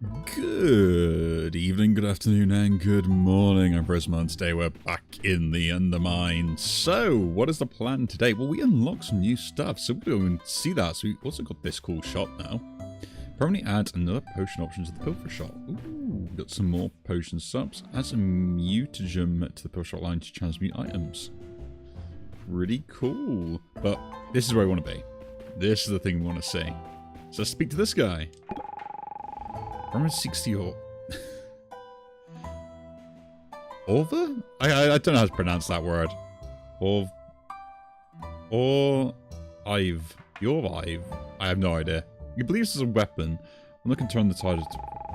Good evening, good afternoon, and good morning. I'm Prisma, and today we're back in the UnderMine. So, what is the plan today? Well, we unlocked some new stuff, so we'll go and see that. So we also got this cool shop now. Probably add another potion option to the pilfer shop. Ooh, got some more potion subs. Adds a mutagen to the pilfer shop line to transmute items. Really cool. But this is where we want to be. This is the thing we want to see. So let's speak to this guy. From 60 or Orva? I don't know how to pronounce that word. Ive. I have no idea. He believes it's a weapon. I'm looking to turn the tide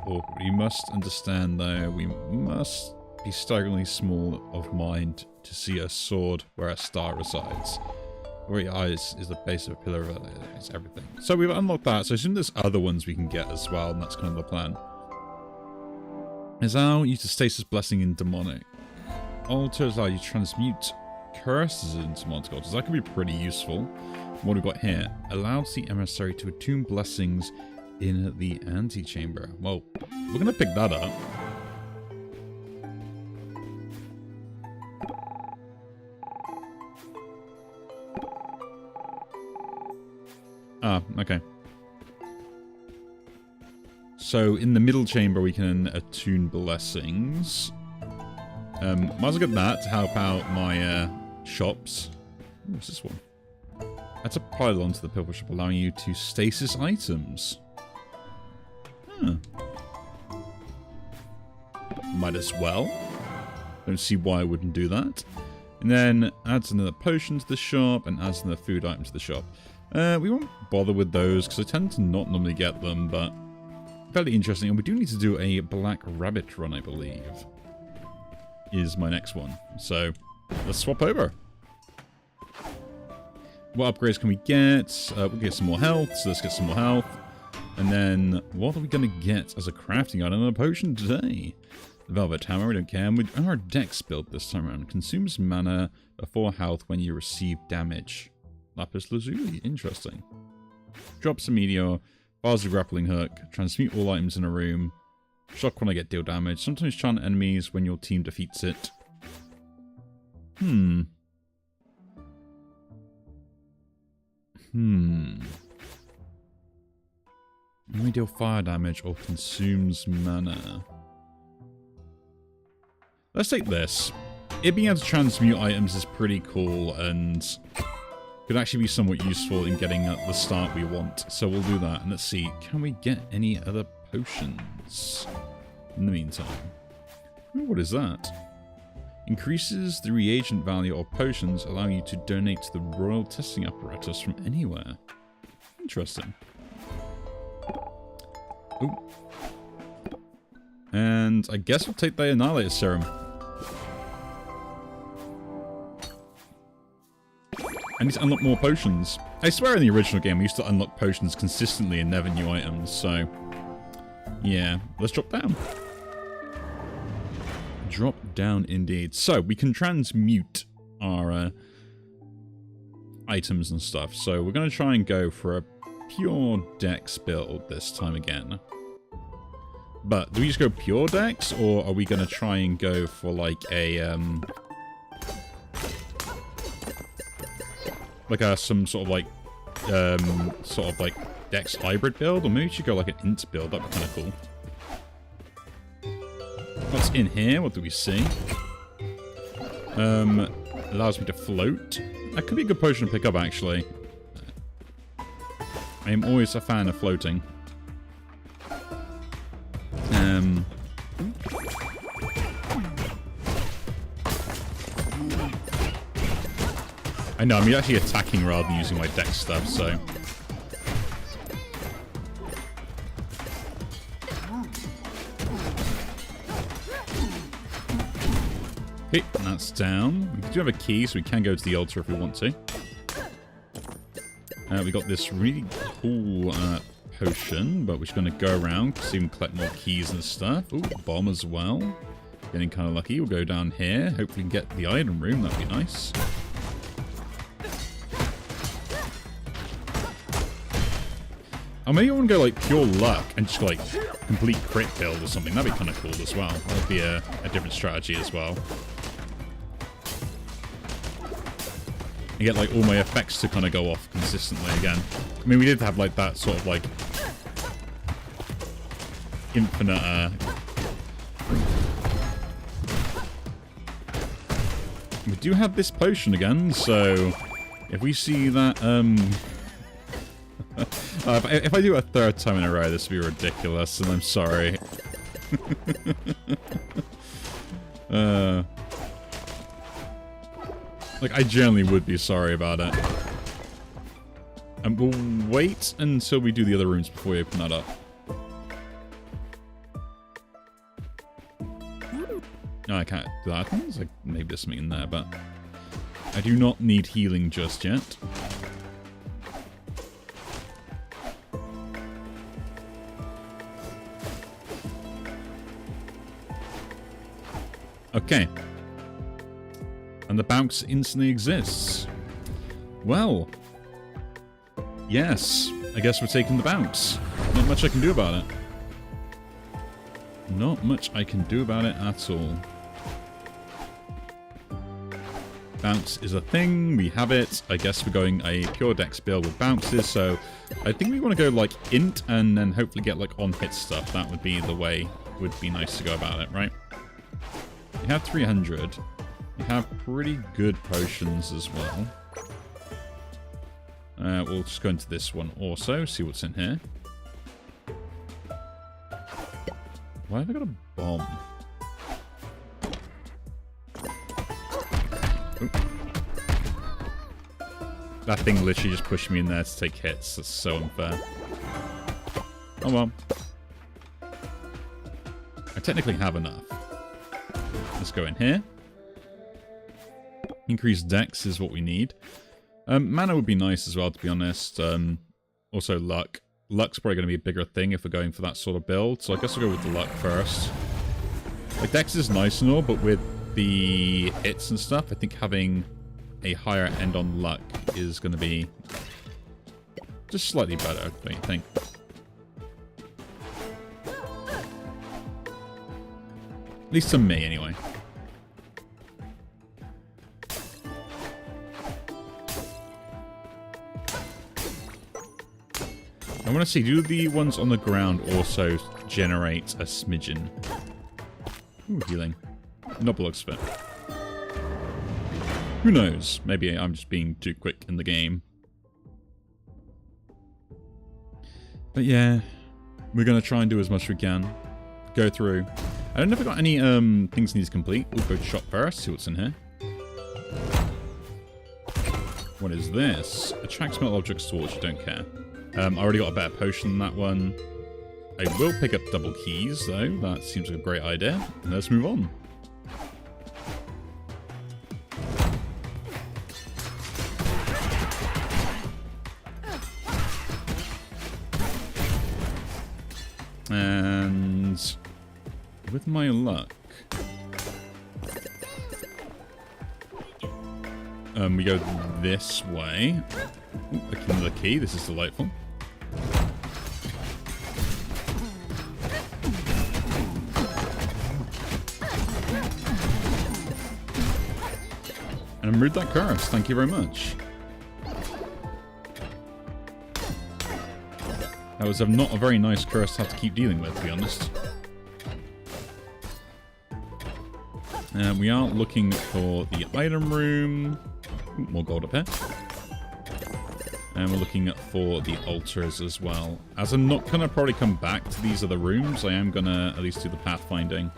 of you must understand though, we must be staggeringly small of mind to see a sword where a star resides. Where your eyes is the base of a pillar, it's everything. So we've unlocked that, so I assume there's other ones we can get as well, and that's kind of the plan. Allow you to stasis blessing in demonic. Altars allow you to transmute curses into monster. That could be pretty useful. What have we got here? Allows the emissary to attune blessings in the antechamber. Well, we're going to pick that up. Ah, okay. So, in the middle chamber, we can attune blessings. Might as well get that to help out my shops. What's this one? That's a pylon to the pilfer shop, allowing you to stasis items. Huh. Might as well. Don't see why I wouldn't do that. And then adds another potion to the shop and adds another food item to the shop. We won't bother with those because I tend to not normally get them, but fairly interesting. And we do need to do a black rabbit run, I believe, is my next one. So let's swap over. What upgrades can we get? We'll get some more health, so let's get some more health. And then what are we going to get as a crafting item and a potion today? The Velvet Hammer, we don't care. And our Dex build this time around. Consumes mana of 4 health when you receive damage. Lapis Lazuli, interesting. Drops a meteor, fires a grappling hook, transmute all items in a room, shock when I get deal damage, sometimes chant enemies when your team defeats it. Only deal fire damage or consumes mana. Let's take this. It being able to transmute items is pretty cool and could actually be somewhat useful in getting at the start we want. So we'll do that. And let's see, can we get any other potions in the meantime? Ooh, what is that? Increases the reagent value of potions, allowing you to donate to the royal testing apparatus from anywhere. Interesting. Ooh. And I guess we'll take the Annihilator Serum. I need to unlock more potions. I swear in the original game we used to unlock potions consistently and never new items, so yeah, let's drop down. Drop down indeed. So we can transmute our items and stuff, so we're going to try and go for a pure Dex build this time again. But do we just go pure Dex, or are we going to try and go for like a some sort of like Dex hybrid build, or maybe we should go like an int build. That'd be kind of cool. What's in here? What do we see? Allows me to float. That could be a good potion to pick up, actually. I am always a fan of floating. I know, I'm actually attacking rather than using my Dex stuff, so. Okay, that's down. We do have a key, so we can go to the altar if we want to. We got this really cool potion, but we're just going to go around, so we can collect more keys and stuff. Ooh, bomb as well. Getting kind of lucky. We'll go down here. Hopefully we can get the item room. That'd be nice. Or maybe I want to go like pure luck and just like complete crit build or something. That'd be kind of cool as well. That'd be a different strategy as well. And get like all my effects to kind of go off consistently again. I mean, we did have like that sort of like infinite we do have this potion again, so if we see that if I do a third time in a row, this would be ridiculous, and I'm sorry. Like, I generally would be sorry about it. And we'll wait until we do the other rooms before we open that up. No, I can't do that. I think there's like maybe there's something in there, but I do not need healing just yet. Okay. And the bounce instantly exists. Well. Yes. I guess we're taking the bounce. Not much I can do about it. Not much I can do about it at all. Bounce is a thing. We have it. I guess we're going a pure dex build with bounces, so I think we want to go like int and then hopefully get like on hit stuff. That would be the way. Would be nice to go about it, right? We have 300. We have pretty good potions as well. We'll just go into this one also, see what's in here. Why have I got a bomb? Ooh. That thing literally just pushed me in there to take hits. That's so unfair. Oh well. I technically have enough. Let's go in here. Increased dex is what we need. Mana would be nice as well, to be honest. Also luck. Luck's probably going to be a bigger thing if we're going for that sort of build. So I guess we'll go with the luck first. Like, dex is nice and all, but with the hits and stuff, I think having a higher end on luck is going to be just slightly better, don't you think? At least to me, anyway. I want to see, do the ones on the ground also generate a smidgen? Ooh, healing. Not looks fit. Who knows? Maybe I'm just being too quick in the game. But yeah, we're going to try and do as much as we can. Go through. I don't know if I got any things need to complete. We'll go to shop first, see what's in here. What is this? Attracts metal objects towards you, don't care. I already got a better potion than that one. I will pick up double keys, though. That seems like a great idea. Let's move on. And with my luck, we go this way. Ooh, another key. This is delightful. And I'm removed that curse. Thank you very much. That was not a very nice curse to have to keep dealing with, to be honest. We are looking for the item room. Ooh, more gold up here. And we're looking for the altars as well. As I'm not going to probably come back to these other rooms, I am going to at least do the pathfinding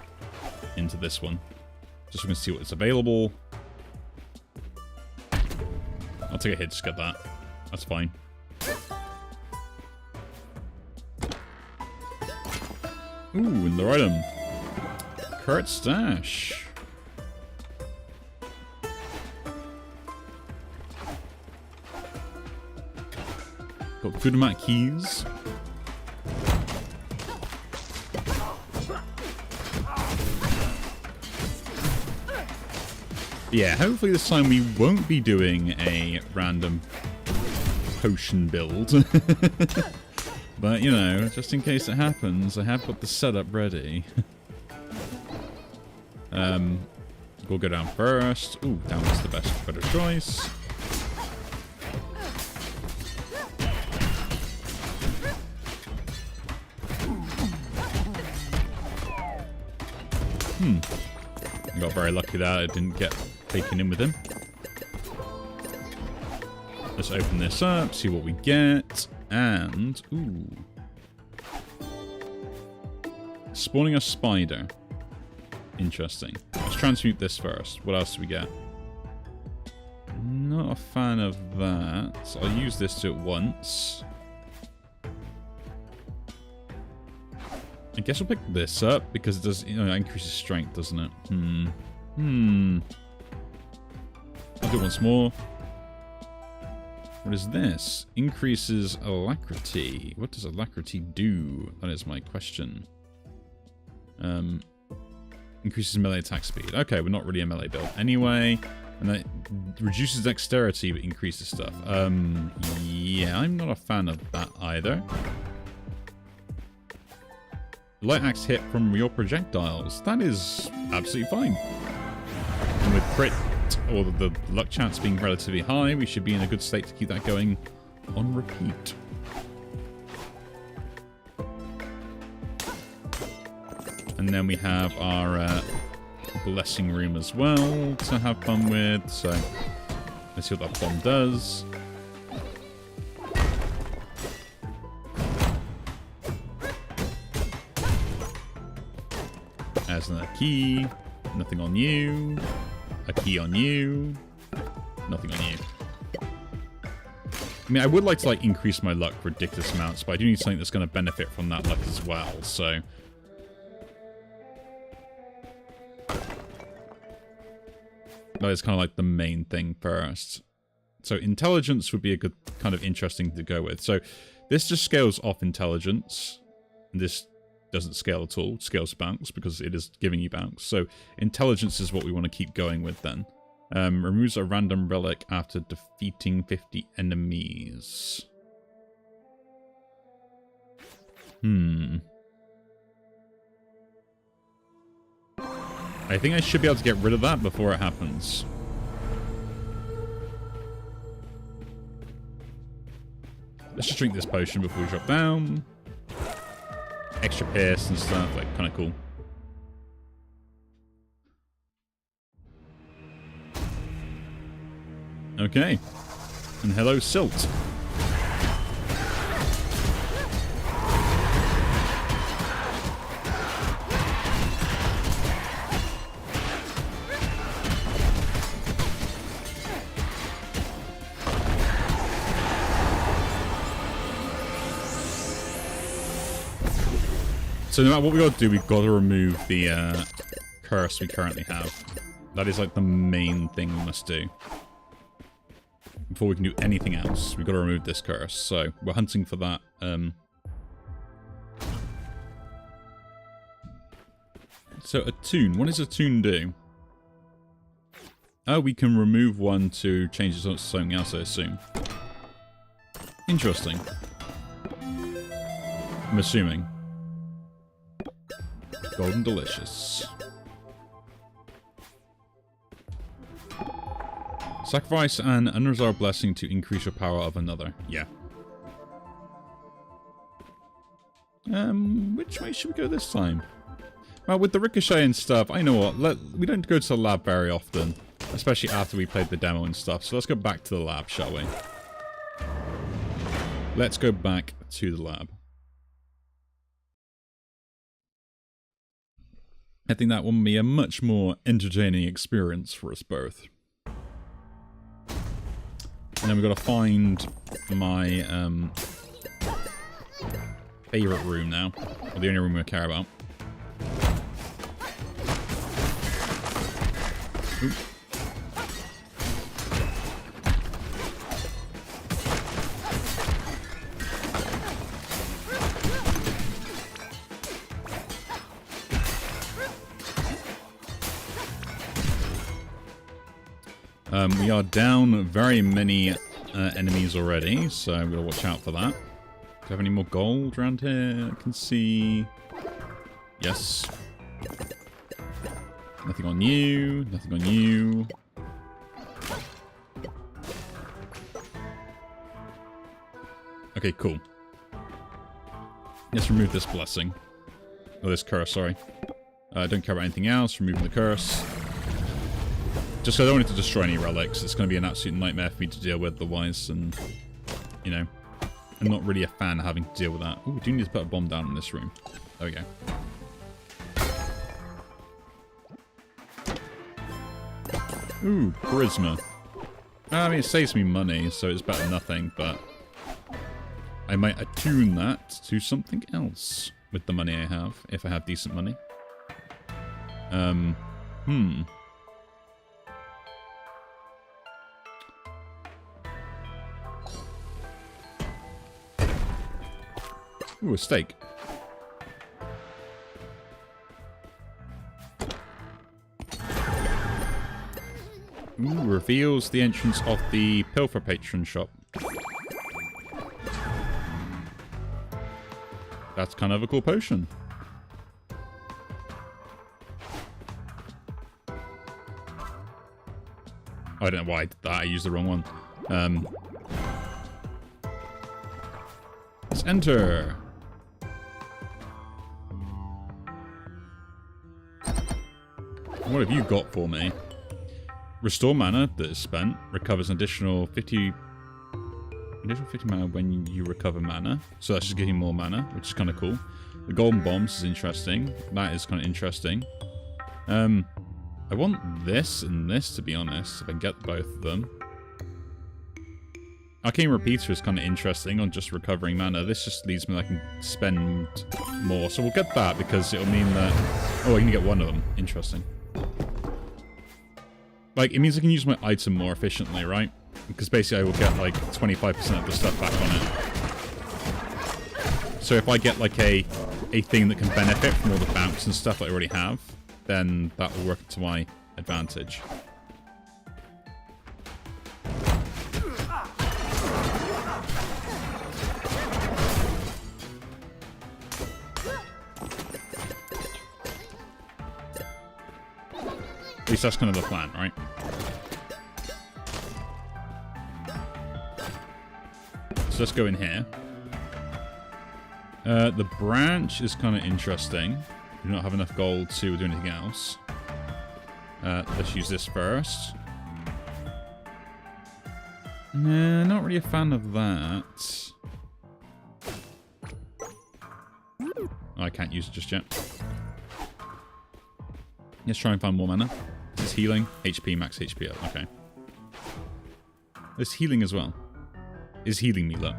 into this one. Just so we can see what's available. I'll take a hit, just get that. That's fine. Ooh, another item. Kurt Stash. Got good amount of keys. Yeah, hopefully this time we won't be doing a random potion build. But, you know, just in case it happens, I have got the setup ready. We'll go down first. Ooh, down was the better choice. I got very lucky that I didn't get taken in with him. Let's open this up, see what we get. And, ooh. Spawning a spider. Interesting. Let's transmute this first. What else do we get? Not a fan of that. So I'll use this to it once. I guess we'll pick this up because it does, you know, it increases strength, doesn't it? I'll do it once more. What is this? Increases alacrity. What does alacrity do? That is my question. Increases melee attack speed. Okay, we're not really a melee build anyway. And that reduces dexterity but increases stuff. Yeah, I'm not a fan of that either. Light axe hit from your projectiles. That is absolutely fine. And with crit, or the luck chance being relatively high, we should be in a good state to keep that going on repeat. And then we have our blessing room as well to have fun with. So let's see what that bomb does. There's another key. Nothing on you. A key on you. Nothing on you. I mean, I would like to like increase my luck ridiculous amounts, but I do need something that's going to benefit from that luck as well. So that is kind of like the main thing first. So intelligence would be a good kind of interesting to go with. So this just scales off intelligence. And this doesn't scale at all. It scales bounce because it is giving you bounce. So intelligence is what we want to keep going with then. Removes a random relic after defeating 50 enemies. I think I should be able to get rid of that before it happens. Let's just drink this potion before we drop down. Extra pierce and stuff, like, kind of cool. Okay. And hello, Silt. So no matter what we got to do, we've got to remove the curse we currently have. That is like the main thing we must do. Before we can do anything else, we've got to remove this curse. So we're hunting for that. So attune. What does attune do? Oh, we can remove one to change it to something else, I assume. Interesting. I'm assuming. Golden delicious. Sacrifice an unresolved blessing to increase your power of another. Yeah. Which way should we go this time? Well, with the ricochet and stuff, I know what. We don't go to the lab very often, especially after we played the demo and stuff. So let's go back to the lab, shall we? Let's go back to the lab. I think that will be a much more entertaining experience for us both. And then we've got to find my favourite room now. Or the only room we care about. Oop. We are down very many enemies already, so I'm going to watch out for that. I have any more gold around here? I can see... Yes. Nothing on you. Nothing on you. Okay, cool. Let's remove this blessing. Oh, this curse, sorry. I don't care about anything else. Removing the curse. Just 'cause I don't want it to destroy any relics. It's going to be an absolute nightmare for me to deal with otherwise. And, you know, I'm not really a fan of having to deal with that. Oh, we do need to put a bomb down in this room. There we go. Ooh, charisma. I mean, it saves me money, so it's better than nothing, but I might attune that to something else with the money I have, if I have decent money. Ooh, a steak. Ooh, reveals the entrance of the Pilfer Patron shop. That's kind of a cool potion. I don't know why I did that. I used the wrong one. Let's enter. What have you got for me? Restore mana that is spent. Recovers an additional 50 mana when you recover mana. So that's just getting more mana, which is kind of cool. The golden bombs is interesting. That is kind of interesting. I want this and this, to be honest, if I can get both of them. Arcane Repeater is kind of interesting on just recovering mana. This just leaves me like I can spend more. So we'll get that because it'll mean that... Oh, I can get one of them. Interesting. Like, it means I can use my item more efficiently, right? Because basically I will get like 25% of the stuff back on it. So if I get like a thing that can benefit from all the bounce and stuff that I already have, then that will work to my advantage. At least that's kind of the plan, right? So let's go in here. The branch is kind of interesting. We do not have enough gold to do anything else. Let's use this first. Nah, not really a fan of that. Oh, I can't use it just yet. Let's try and find more mana. This is healing. HP, max HP up. Okay. There's healing as well. Is healing me low?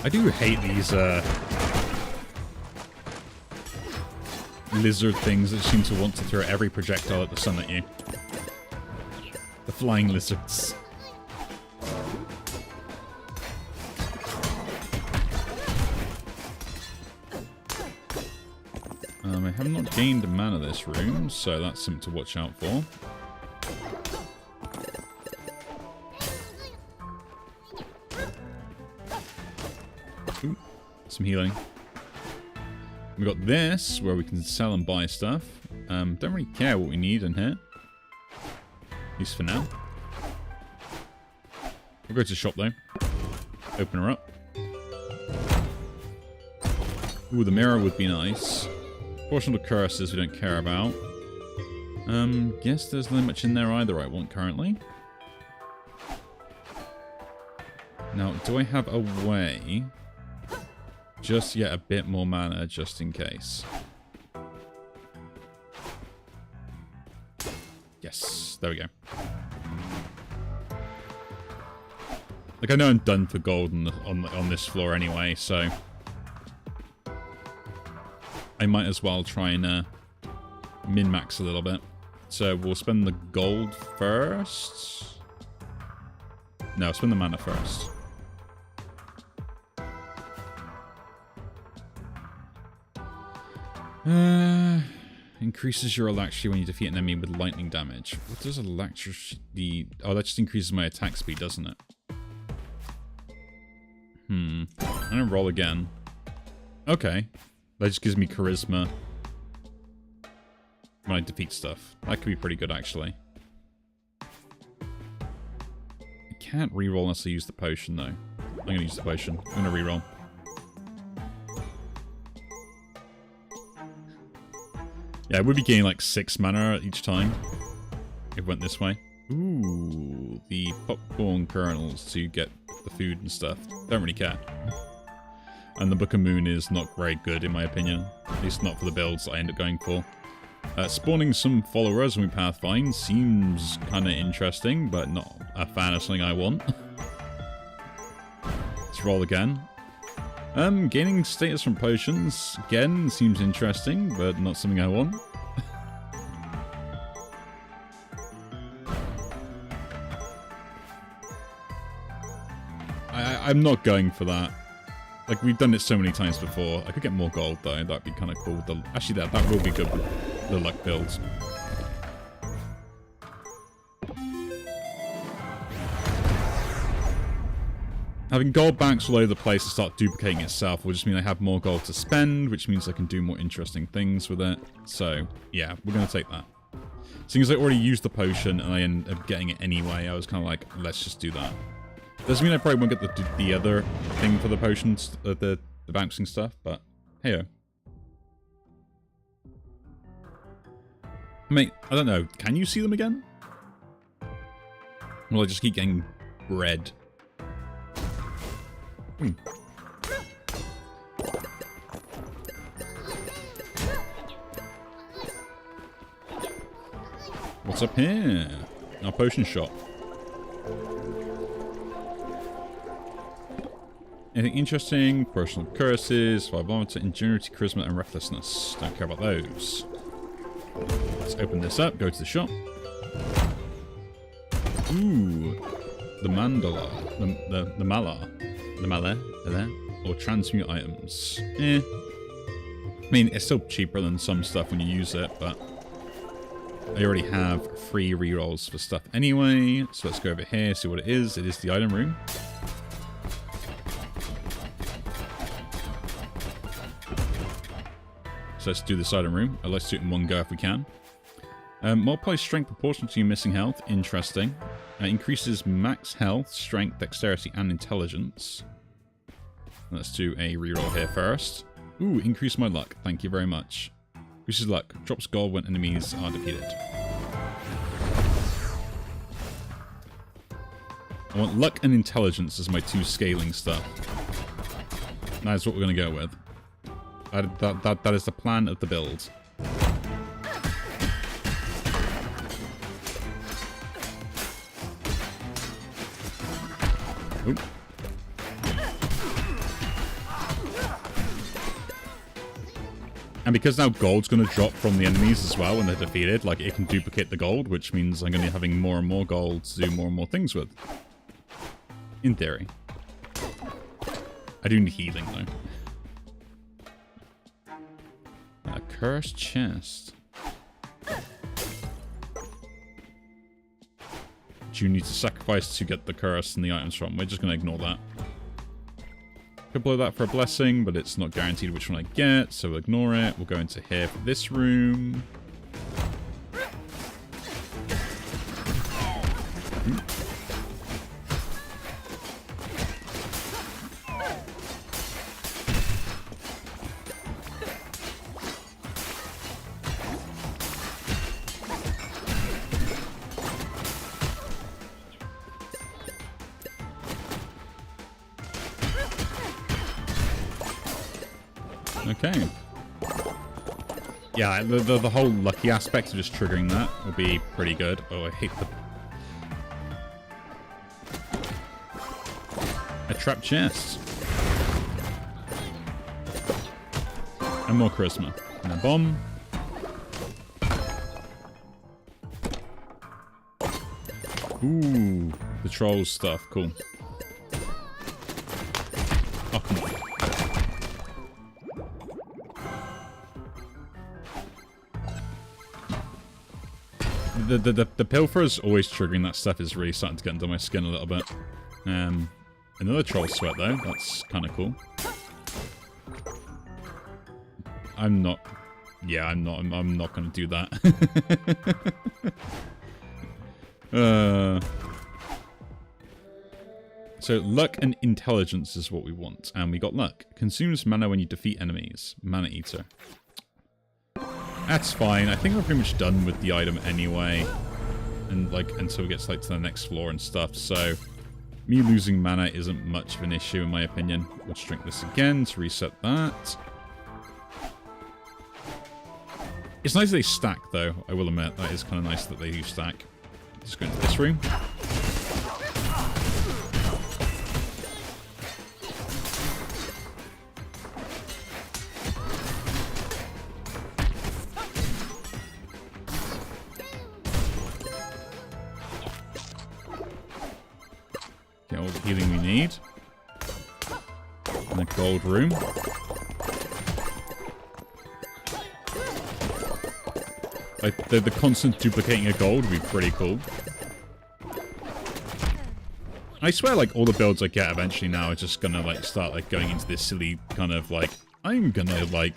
I do hate these lizard things that seem to want to throw every projectile at the sun at you. The flying lizards. I have not gained mana this room, so that's something to watch out for. Ooh, some healing. We got this, where we can sell and buy stuff. Don't really care what we need in here. At least for now. We'll go to the shop though. Open her up. Ooh, the mirror would be nice. Portion of the curses we don't care about. Guess there's not much in there either I want currently. Now, do I have a way... just get a bit more mana, just in case. Yes, there we go. Like, I know I'm done for gold on this floor anyway, so... I might as well try and min-max a little bit. So we'll spend the gold first. No, spend the mana first. Increases your electricity when you defeat an enemy with lightning damage. What does electricity... Oh, that just increases my attack speed, doesn't it? I'm gonna roll again. Okay. That just gives me charisma when I defeat stuff. That could be pretty good, actually. I can't reroll unless I use the potion, though. I'm gonna use the potion. I'm gonna reroll. Yeah, it would be gaining like 6 mana each time. If it went this way. Ooh, the popcorn kernels to get the food and stuff. Don't really care. And the Book of Moon is not very good in my opinion. At least not for the builds I end up going for. Spawning some followers when we pathfind seems kind of interesting, but not a fan of something I want. Let's roll again. Gaining status from potions, again, seems interesting, but not something I want. I'm not going for that. Like, we've done it so many times before. I could get more gold, though. That'd be kind of cool. Actually, that will be good with the luck builds. Having gold banks all over the place to start duplicating itself will just mean I have more gold to spend, which means I can do more interesting things with it. So, yeah, we're going to take that. Seeing as I already used the potion and I end up getting it anyway, I was kind of like, let's just do that. Doesn't mean I probably won't get the other thing for the potions, the bouncing stuff, but hey-o. Mate, I don't know, can you see them again? Well, I just keep getting red. What's up here? Our potion shop. Anything interesting? Personal curses, survivality, ingenuity, charisma, and recklessness. Don't care about those. Let's open this up, go to the shop. Ooh. The mandala. The mala. The mala. There. Or transmute items. I mean, it's still cheaper than some stuff when you use it, but I already have free rerolls for stuff anyway. So let's go over here, see what it is. It is the item room. So let's do this item room. Let's do it in one go if we can. Multiply strength proportional to your missing health. Interesting. Increases max health, strength, dexterity, and intelligence. Let's do a reroll here first. Ooh, increase my luck. Thank you very much. Increases luck. Drops gold when enemies are defeated. I want luck and intelligence as my 2 scaling stuff. That's what we're going to go with. That is the plan of the build. Ooh. And because now gold's going to drop from the enemies as well when they're defeated, like it can duplicate the gold, which means I'm going to be having more and more gold to do more and more things with. In theory. I do need healing though. A cursed chest. You need to sacrifice to get the curse and the items from. We're just going to ignore that. Could blow that for a blessing, but it's not guaranteed which one I get, so we'll ignore it. We'll go into here for this room. Okay. Yeah, the whole lucky aspect of just triggering that will be pretty good. Oh, I hate the... A trap chest. And more charisma. And a bomb. Ooh, the trolls stuff. Cool. Oh, come on. The pilferers always triggering that stuff is really starting to get under my skin a little bit. Another troll sweat though, that's kind of cool. I'm not gonna do that. So luck and intelligence is what we want, and we got luck. Consumes mana when you defeat enemies. Mana eater. That's fine. I think we're pretty much done with the item anyway, and like until we get like to the next floor and stuff. So me losing mana isn't much of an issue in my opinion. Let's drink this again to reset that. It's nice that they stack though. I will admit that is kind of nice that they do stack. Just go into this room. Get all the healing we need. In the gold room. Like, the constant duplicating of gold would be pretty cool. I swear, like, all the builds I get eventually now are just gonna, like, start, like, going into this silly kind of, like, I'm gonna, like,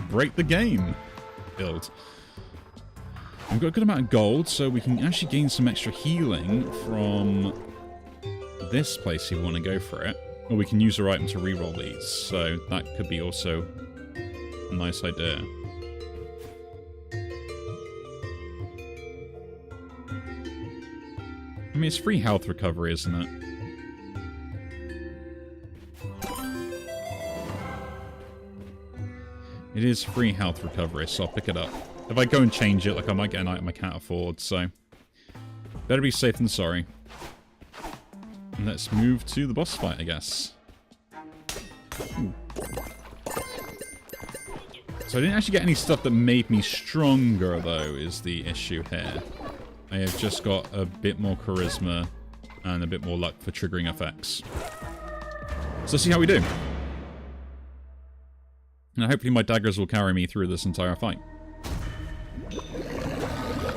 break the game build. We've got a good amount of gold, so we can actually gain some extra healing from this place if we want to go for it. Or we can use our item to reroll these, so that could be also a nice idea. I mean, it's free health recovery, isn't it? It is free health recovery, so I'll pick it up. If I go and change it, like, I might get an item I can't afford, so better be safe than sorry. And let's move to the boss fight, I guess. Ooh. So I didn't actually get any stuff that made me stronger, though, is the issue here. I have just got a bit more charisma and a bit more luck for triggering effects. So let's see how we do. And hopefully my daggers will carry me through this entire fight.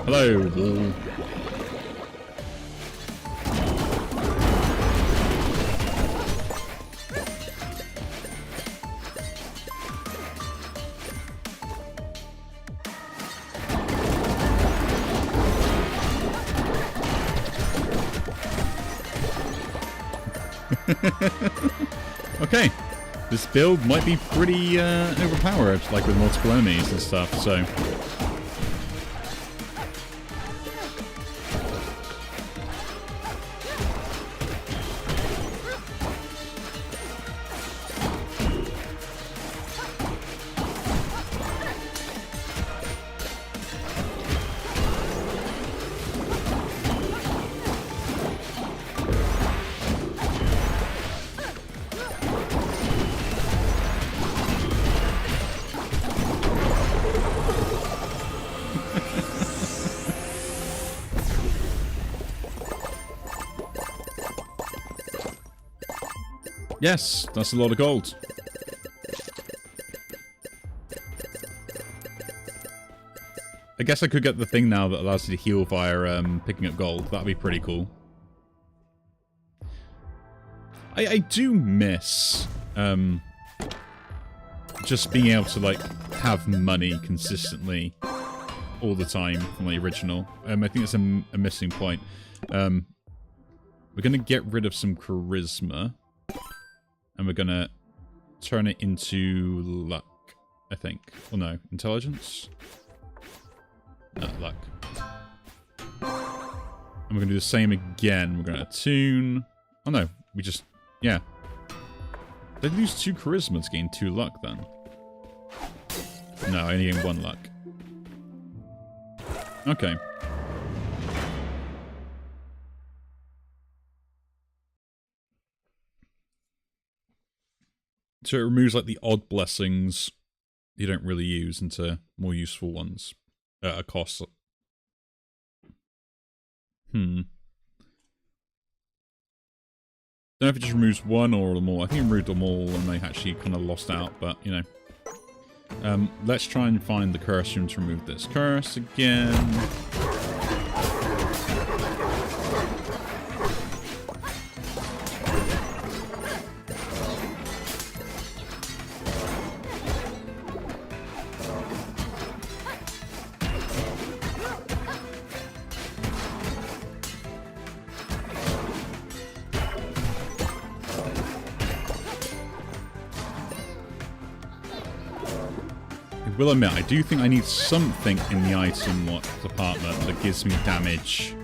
Hello, wall. Okay, this build might be pretty overpowered, like with multiple enemies and stuff, so... Yes, that's a lot of gold. I guess I could get the thing now that allows you to heal via picking up gold. That'd be pretty cool. I do miss just being able to, like, have money consistently all the time from the original. I think it's a missing point. We're going to get rid of some charisma. And we're going to turn it into luck, I think. Or no, intelligence? No, luck. And we're going to do the same again. We're going to attune. Oh no, we just... Yeah. Did I lose 2 charisma to gain 2 luck then? No, I only gained 1 luck. Okay. So it removes, like, the odd blessings you don't really use into more useful ones at a cost. Don't know if it just removes 1 or more. I think it removed them all and they actually kind of lost out, but, you know. Let's try and find the curse room to remove this curse again. I will admit, I do think I need something in the item department that gives me damage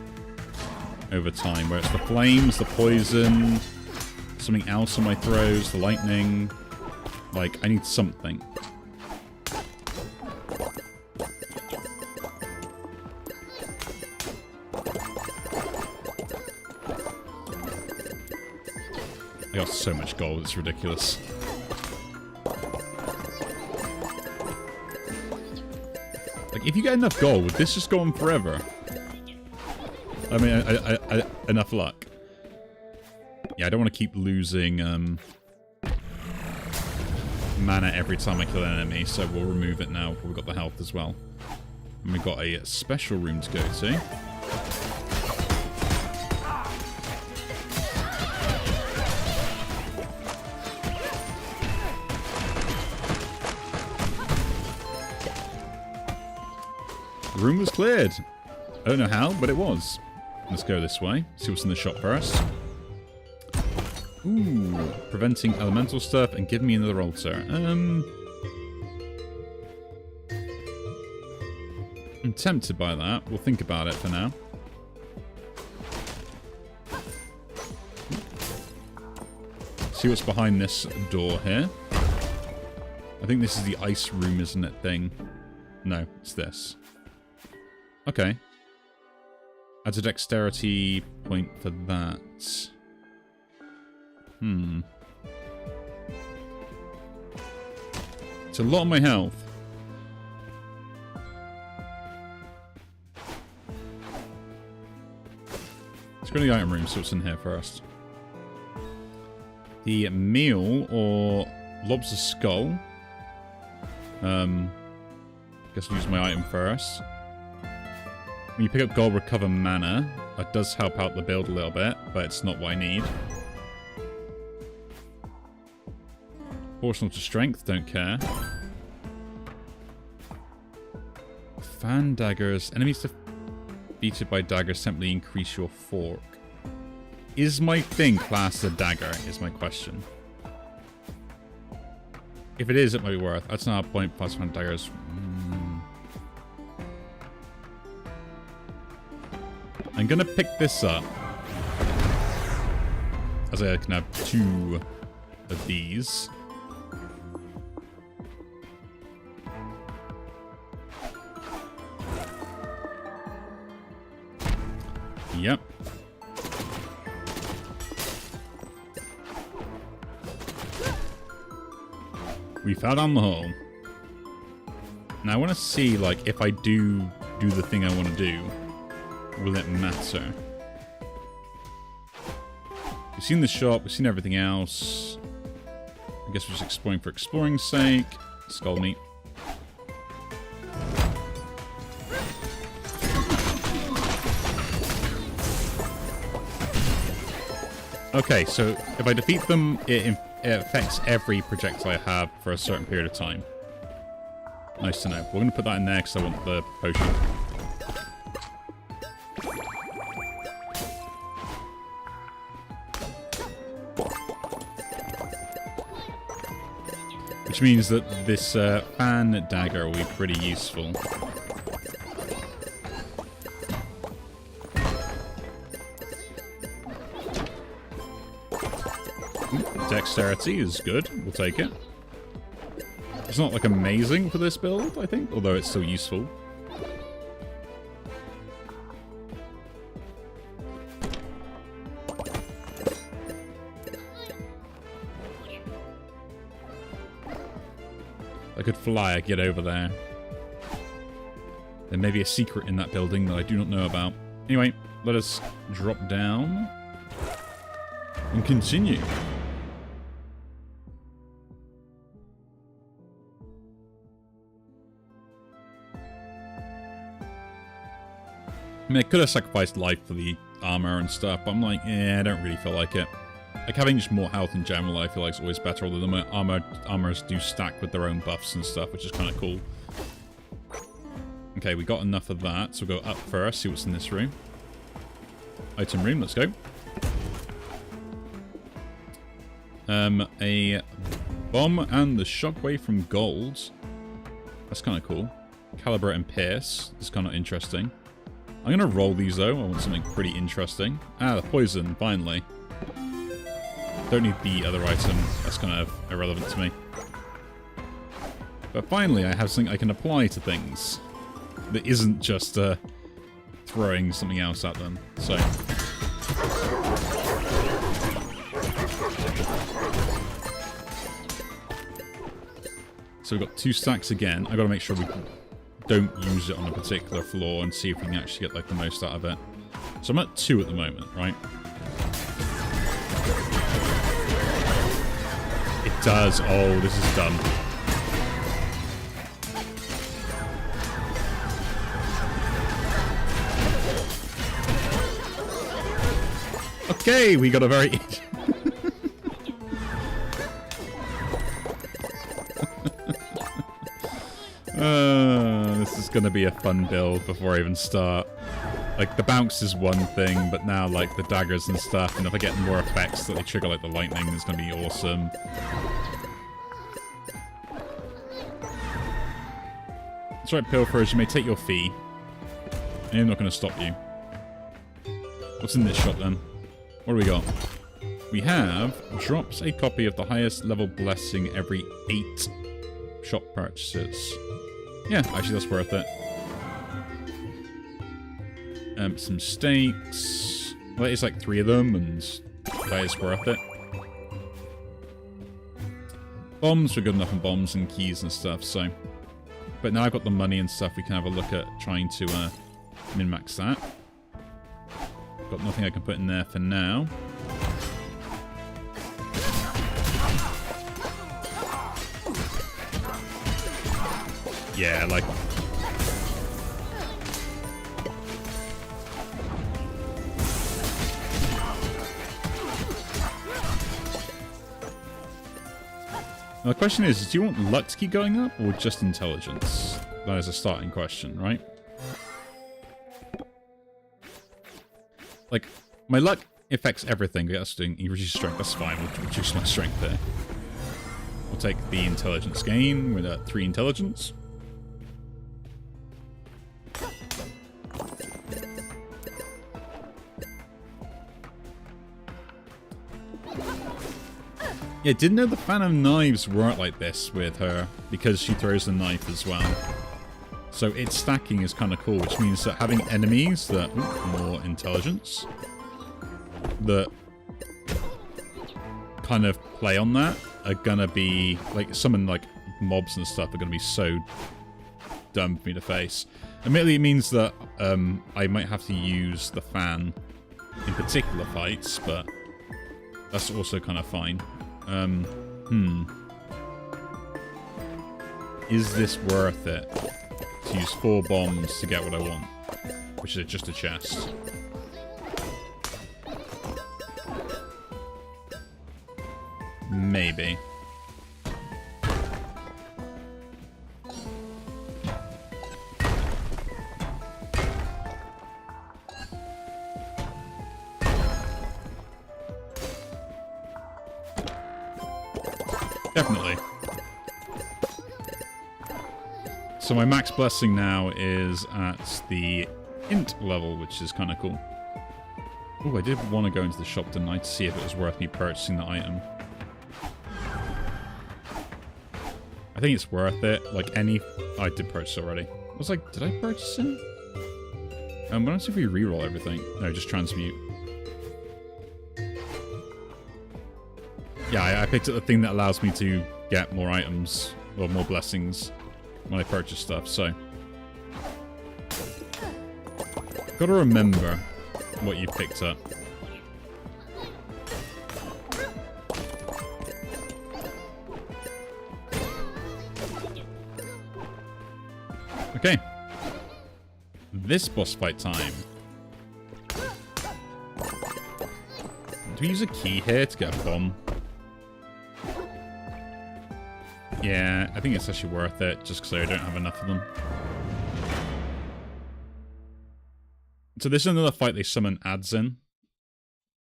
over time. Where it's the flames, the poison, something else on my throws, the lightning. Like, I need something. I got so much gold, it's ridiculous. Like, if you get enough gold, would this just go on forever? I mean, enough luck. Yeah, I don't want to keep losing mana every time I kill an enemy, so we'll remove it now before we've got the health as well. And we've got a special room to go to. The room was cleared. I don't know how, but it was. Let's go this way. See what's in the shop first. Ooh, preventing elemental stuff and give me another altar. I'm tempted by that. We'll think about it for now. See what's behind this door here. I think this is the ice room, isn't it, thing? No, it's this. Okay. Adds a dexterity point for that. It's a lot of my health. Let's go to the item room, see what's in here first. The meal, or lobster skull. Guess I'll use my item first. When you pick up gold, recover mana. That does help out the build a little bit, but it's not what I need. Proportional to strength, don't care. Fan daggers. Enemies defeated by daggers simply increase your fork. Is my thing classed as a dagger, is my question. If it is, it might be worth. That's not a point plus fan daggers. I'm gonna pick this up, as I can have 2 of these. Yep. We fell down the hole. Now I want to see, like, if I do the thing I want to do, will it matter? We've seen the shop, we've seen everything else. I guess we're just exploring for exploring's sake. Skull meat. Okay, so if I defeat them, it affects every projectile I have for a certain period of time. Nice to know. We're going to put that in there because I want the potion. Which means that this fan dagger will be pretty useful. Dexterity is good. We'll take it. It's not, like, amazing for this build, I think, although it's still useful. I could fly, I get over there. There may be a secret in that building that I do not know about. Anyway, let us drop down and continue. I mean, I could have sacrificed life for the armor and stuff, but I'm like, I don't really feel like it. Like, having just more health in general, I feel like is always better, although the armors do stack with their own buffs and stuff, which is kind of cool. Okay, we got enough of that, so we'll go up first, see what's in this room. Item room, let's go. A bomb and the shockwave from gold. That's kind of cool. Calibrate and pierce. That's kind of interesting. I'm going to roll these, though. I want something pretty interesting. Ah, the poison, finally. Don't need the other item. That's kind of irrelevant to me. But finally, I have something I can apply to things that isn't just throwing something else at them. So... So we've got 2 stacks again. I've got to make sure we don't use it on a particular floor and see if we can actually get like the most out of it. So I'm at 2 at the moment, right? It does. Oh, this is done. Okay, we got a very... This is gonna be a fun build before I even start. Like, the bounce is one thing, but now, like, the daggers and stuff, and if I get more effects that they trigger, like the lightning, it's gonna be awesome. That's right, Pilferers, you may take your fee. I am not gonna stop you. What's in this shop, then? What do we got? We have drops a copy of the highest level blessing every 8 shop purchases. Yeah, actually that's worth it. Some steaks. Well, it's like 3 of them, and that is worth it. Bombs, we're good enough on bombs and keys and stuff, so... But now I've got the money and stuff, we can have a look at trying to min-max that. Got nothing I can put in there for now. Yeah, like... Now the question is, do you want luck to keep going up, or just intelligence? That is a starting question, right? Like, my luck affects everything. That's doing reduce strength, that's fine. We'll reduce my strength there. We'll take the intelligence gain with 3 intelligence. Yeah, didn't know the fan of knives weren't like this with her, because she throws the knife as well. So its stacking is kind of cool, which means that having enemies that... Ooh, more intelligence. That kind of play on that are gonna be... Like, summon, like, mobs and stuff are gonna be so dumb for me to face. Admittedly, it means that I might have to use the fan in particular fights, but that's also kind of fine. Is this worth it? To use 4 bombs to get what I want, which is just a chest. Maybe. Definitely. So my max blessing now is at the int level, which is kind of cool. Oh, I did want to go into the shop tonight to see if it was worth me purchasing the item. I think it's worth it. Like any... I did purchase already. I was like, did I purchase it? Why don't see if we reroll everything. No, just transmute. Yeah, I picked up the thing that allows me to get more items, or more blessings, when I purchase stuff, so... Gotta remember what you picked up. Okay. This boss fight time. Do we use a key here to get a bomb? Yeah, I think it's actually worth it, just because I don't have enough of them. So this is another fight they summon ads in.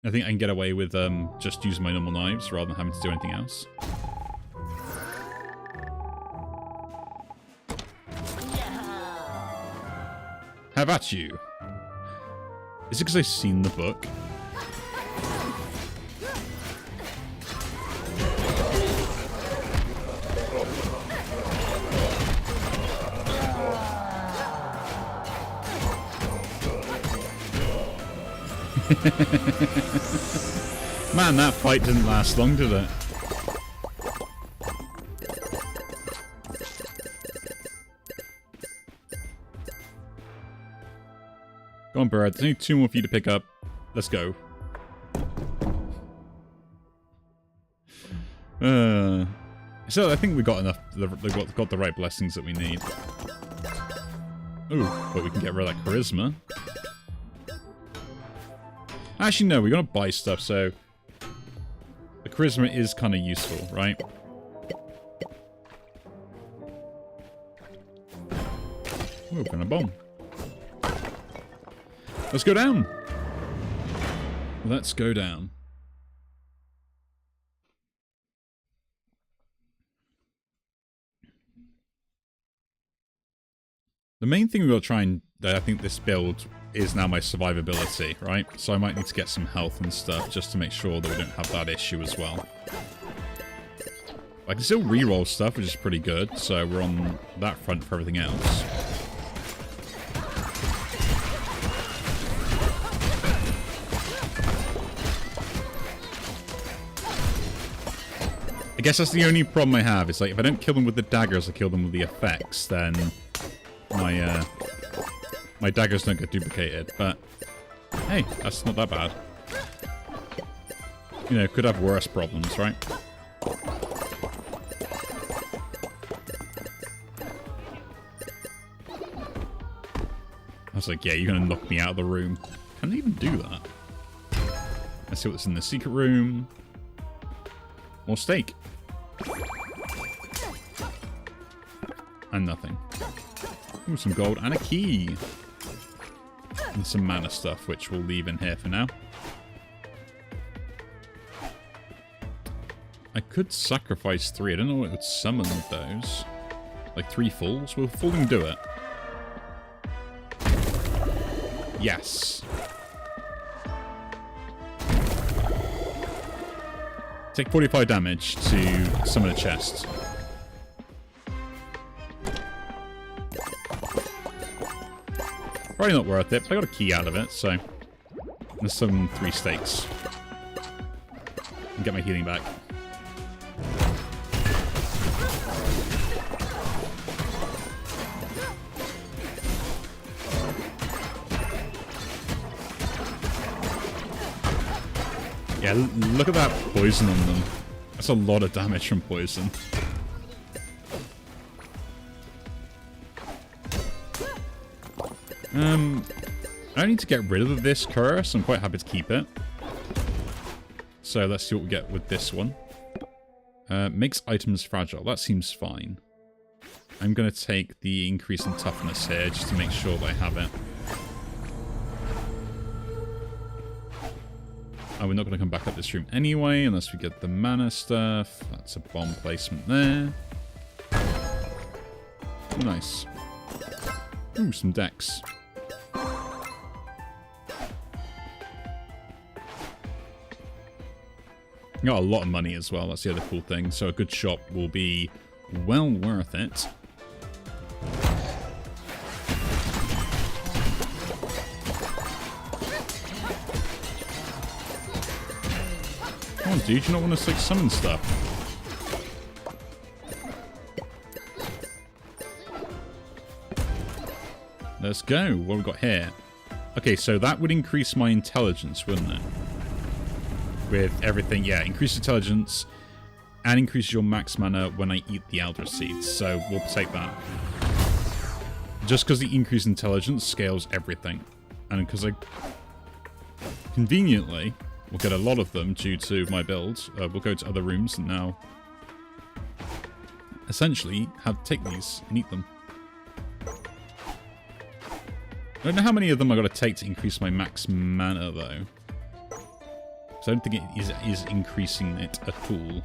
I think I can get away with just using my normal knives rather than having to do anything else. How about you? Is it because I've seen the book? Man, that fight didn't last long, did it? Go on, bird. There's only 2 more for you to pick up. Let's go. So I think we got enough. Got the right blessings that we need. Ooh, but we can get rid of that charisma. Actually, no, we're gonna buy stuff, so the charisma is kind of useful, right? Open a bomb. Let's go down. Let's go down. The main thing we've got to try and... I think this build is now my survivability, right? So I might need to get some health and stuff just to make sure that we don't have that issue as well. I can still reroll stuff, which is pretty good, so we're on that front for everything else. I guess that's the only problem I have, is like if I don't kill them with the daggers, I kill them with the effects, then my daggers don't get duplicated, but hey, that's not that bad. You know, could have worse problems, right? I was like, yeah, you're gonna knock me out of the room. Can they even do that? Let's see what's in the secret room. More steak. And nothing. Ooh, some gold and a key. And some mana stuff, which we'll leave in here for now. I could sacrifice 3. I don't know what would summon those. Like 3 fulls? Will fulling do it? Yes. Take 45 damage to summon a chest. Probably not worth it, but I got a key out of it, so let's summon 3 stakes. And get my healing back. Yeah, look at that poison on them. That's a lot of damage from poison. I need to get rid of this curse. I'm quite happy to keep it. So let's see what we get with this one. Makes items fragile. That seems fine. I'm going to take the increase in toughness here just to make sure that I have it. Oh, we're not going to come back up this room anyway, unless we get the mana stuff. That's a bomb placement there. Oh, nice. Ooh, some decks. Got a lot of money as well, that's the other cool thing. So a good shop will be well worth it. Come on, dude, you not want to like summon stuff? Let's go. What have we got here? Okay, so that would increase my intelligence, wouldn't it? With everything, yeah, increase intelligence and increase your max mana when I eat the Elder Seeds. So we'll take that. Just because the increased intelligence scales everything. And because I conveniently We'll get a lot of them due to my build. We'll go to other rooms and now essentially take these and eat them. I don't know how many of them I got to take to increase my max mana though. So I don't think it is increasing it at all.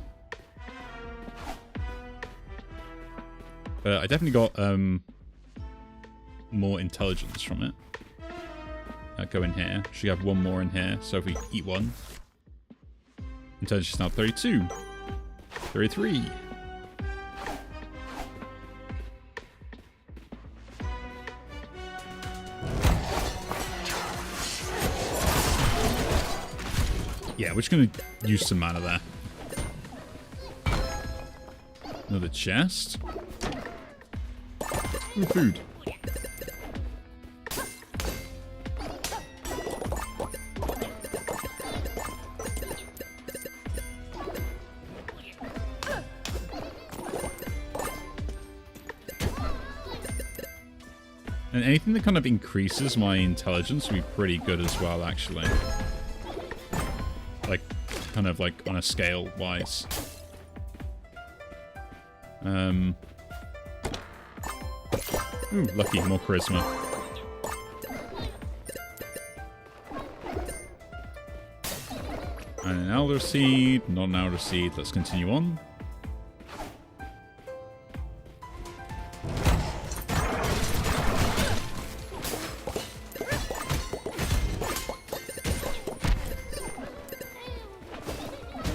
But I definitely got more intelligence from it. Go in here. Should have one more in here. So if we eat one, intelligence is now 32, 33. Yeah, we're just gonna use some mana there. Another chest. Ooh, food. And anything that kind of increases my intelligence will be pretty good as well, actually. Like, kind of like on a scale wise. Ooh, lucky, more charisma. And an elder seed, not an elder seed. Let's continue on.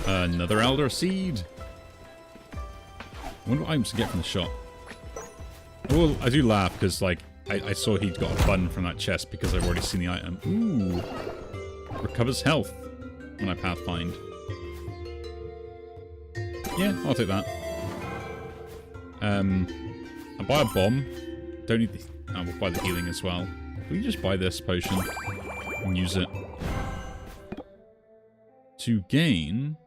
Another elder seed. I wonder what items to get from the shop. Well, I do laugh because, like, I saw he'd got a button from that chest because I've already seen the item. Ooh. Recovers health when I pathfind. Yeah, I'll take that. I'll buy a bomb. Don't need the... I will buy the healing as well. Can we just buy this potion and use it to gain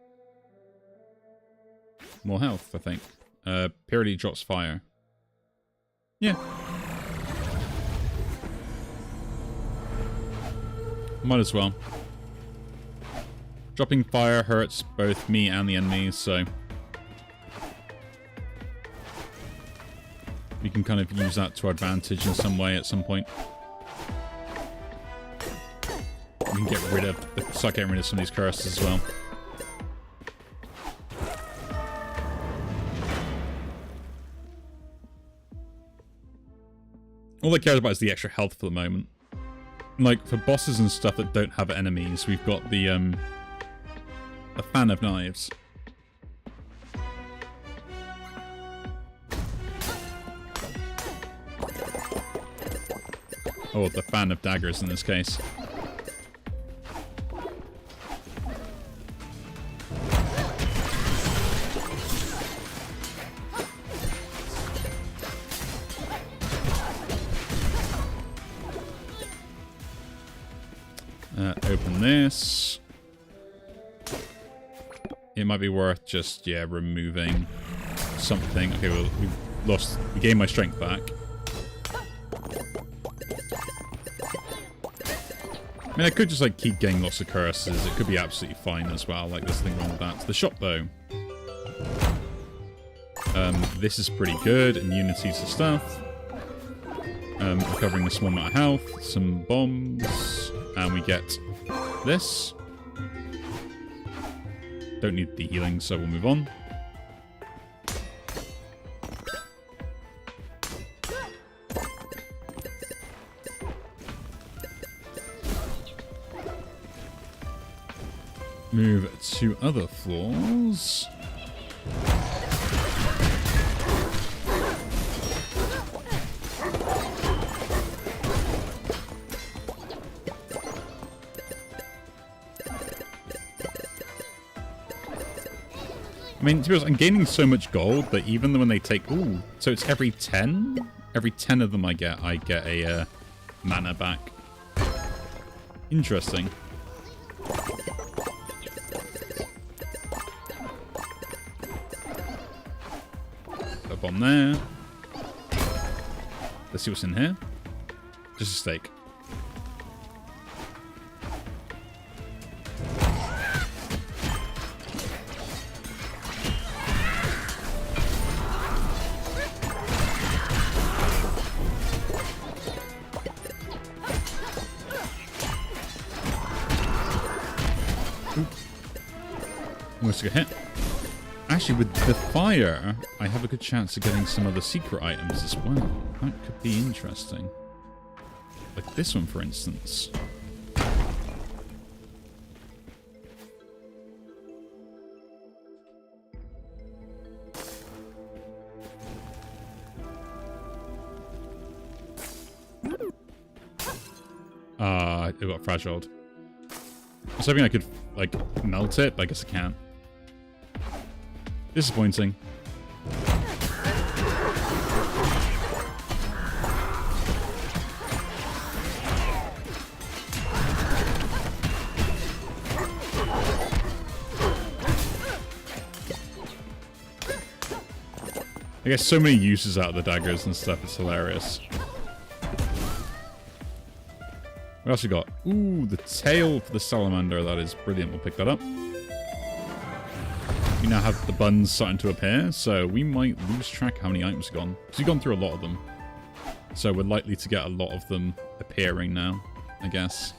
more health, I think. Purity drops fire. Yeah. Might as well. Dropping fire hurts both me and the enemies, so we can kind of use that to our advantage in some way at some point. We can start getting rid of some of these curses as well. All I care about is the extra health for the moment. Like, for bosses and stuff that don't have enemies, we've got the fan of knives. Or the fan of daggers in this case. Open this. It might be worth just, yeah, removing something. Okay, well, we gained my strength back. I mean, I could just, like, keep getting lots of curses. It could be absolutely fine as well. Like, there's nothing wrong with that. The shop, though. This is pretty good. Immunity to stuff. Recovering a small amount of health. Some bombs. And we get this. Don't need the healing, so we'll move on. Move to other floors. I mean, to be honest, I'm gaining so much gold that even when they take... Ooh, so it's every 10? Every 10 of them I get a mana back. Interesting. A bomb there. Let's see what's in here. Just a steak. Almost a hit. Actually, with the fire, I have a good chance of getting some of the secret items as well. That could be interesting. Like this one, for instance. It got fragiled. I was hoping I could, like, melt it, but I guess I can't. Disappointing. I guess so many uses out of the daggers and stuff, it's hilarious. We also got, ooh, the tail for the salamander. That is brilliant. We'll pick that up. We now have the buns starting to appear, so we might lose track of how many items have gone. Because we've gone through a lot of them. So we're likely to get a lot of them appearing now, I guess.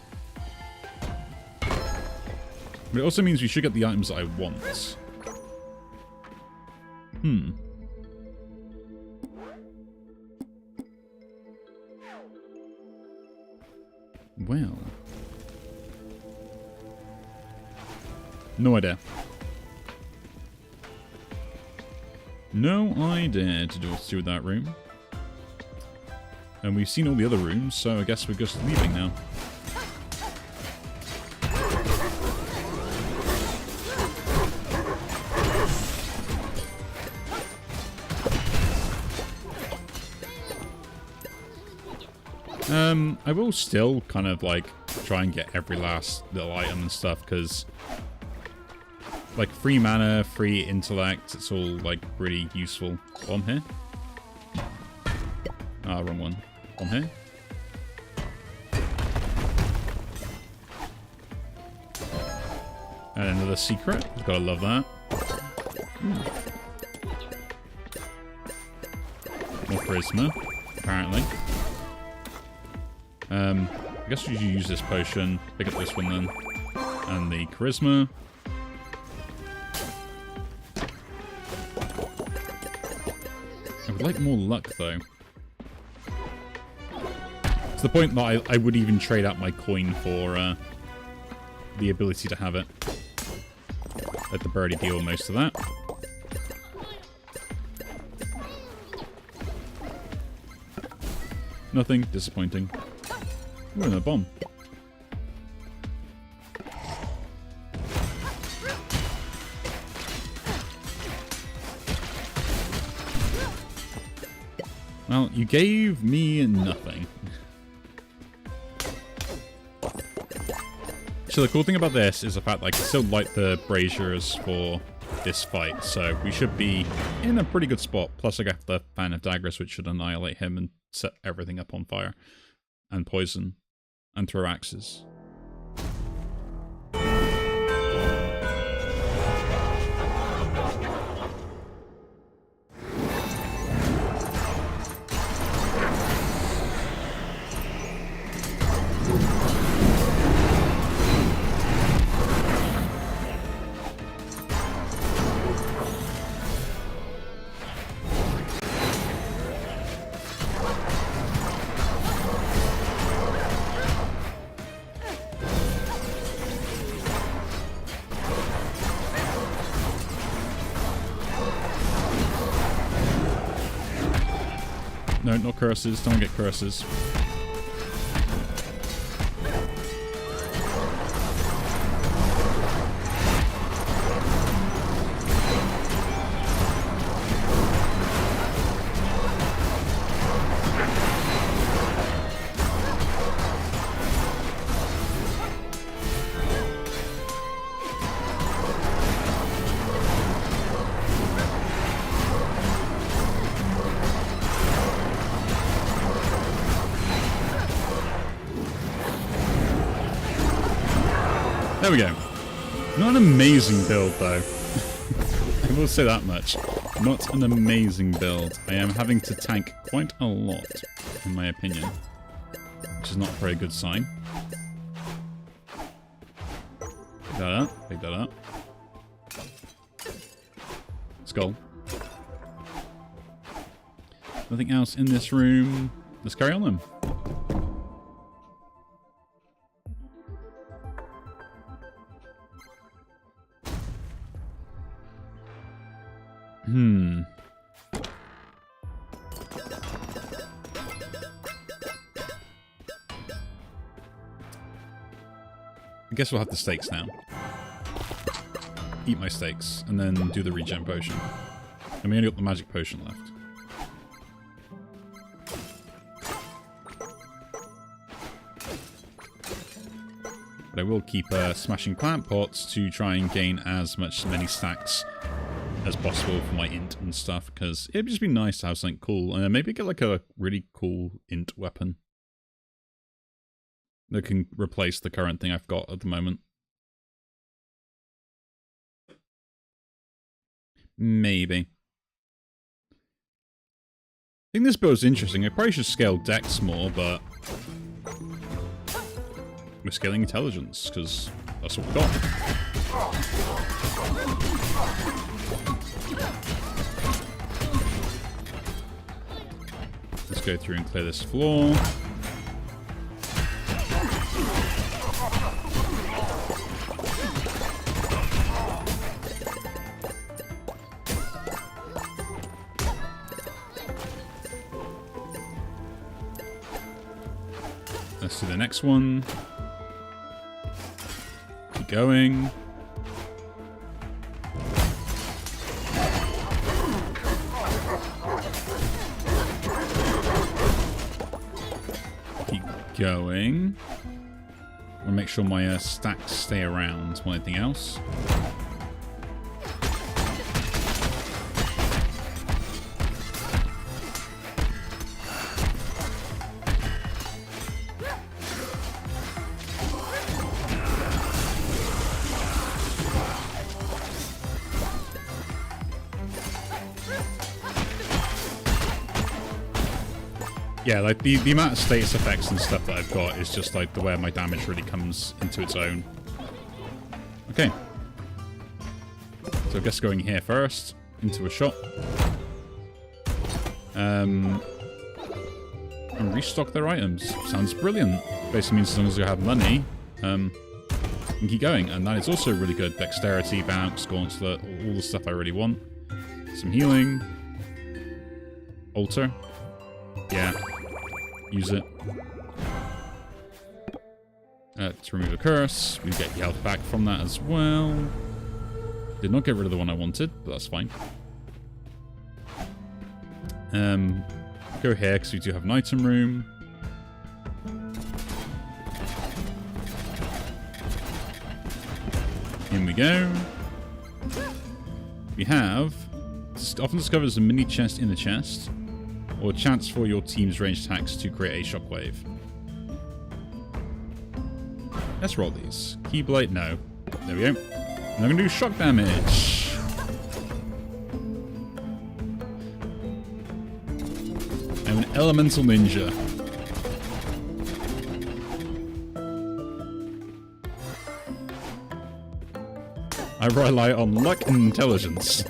But it also means we should get the items that I want. Well. No idea. No idea to do what to do with that room. And we've seen all the other rooms, so I guess we're just leaving now. I will still kind of like try and get every last little item and stuff, because like free mana, free intellect, it's all like pretty useful. Bomb here. Ah, wrong one. Bomb here. And another secret. Gotta love that. More charisma, apparently. I guess we should use this potion. Pick up this one then. And the charisma. I would like more luck though. To the point that I would even trade out my coin for the ability to have it. Let the birdie deal with most of that. Nothing. Disappointing. Ooh, and a bomb. Well, you gave me nothing. So the cool thing about this is the fact that I can still light the braziers for this fight, so we should be in a pretty good spot. Plus I got the Fan of Daggers, which should annihilate him and set everything up on fire. And poison. And throw axes. No, not curses. Don't get curses. There we go. Not an amazing build, though. I will say that much. Not an amazing build. I am having to tank quite a lot, in my opinion. Which is not a very good sign. Pick that up. Pick that up. skull. Nothing else in this room. Let's carry on then. I guess we'll have the steaks now. Eat my steaks, and then do the regen potion. And we only got the magic potion left. But I will keep smashing plant pots to try and gain as many stacks as possible for my int and stuff, because it'd just be nice to have something cool, and maybe get like a really cool int weapon that can replace the current thing I've got at the moment. Maybe. I think this build's interesting. I probably should scale Dex more, but we're scaling intelligence, because that's what we got. Let's go through and clear this floor. Let's do the next one. Keep going. Keep going. I want to make sure my stacks stay around more than anything else. Yeah, like the amount of status effects and stuff that I've got is just like the way my damage really comes into its own. Okay. So I guess going here first, into a shop. And restock their items. Sounds brilliant. Basically means as long as you have money, you can keep going. And that is also really good. Dexterity, bounce, gauntlet, all the stuff I really want. Some healing. Altar. Yeah. Use it. To remove a curse. We get the health back from that as well. Did not get rid of the one I wanted, but that's fine. Go here, because we do have an item room. In we go. We have... often discovered as a mini chest in the chest. Or a chance for your team's ranged attacks to create a shockwave. Let's roll these. Keyblade, no. There we go. I'm going to do shock damage. I'm an elemental ninja. I rely on luck and intelligence.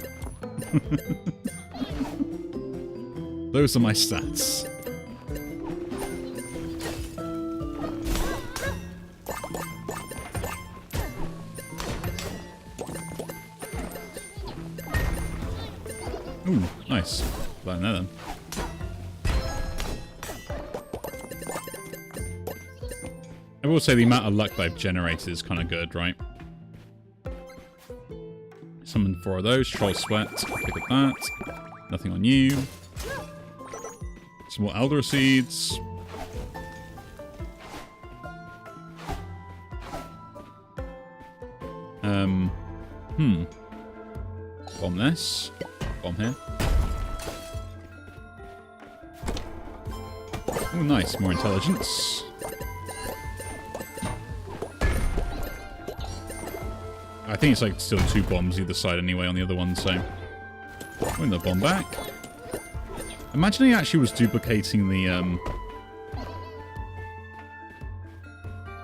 Those are my stats. Ooh, nice. Glad that then. I will say the amount of luck that I've generated is kind of good, right? Summon 4 of those. Troll Sweat. Pick up that. Nothing on you. Some more Elder Seeds. Bomb this. Bomb here. Oh, nice. More intelligence. I think it's like still 2 bombs either side anyway on the other one, so... Win the bomb back. Imagine he actually was duplicating the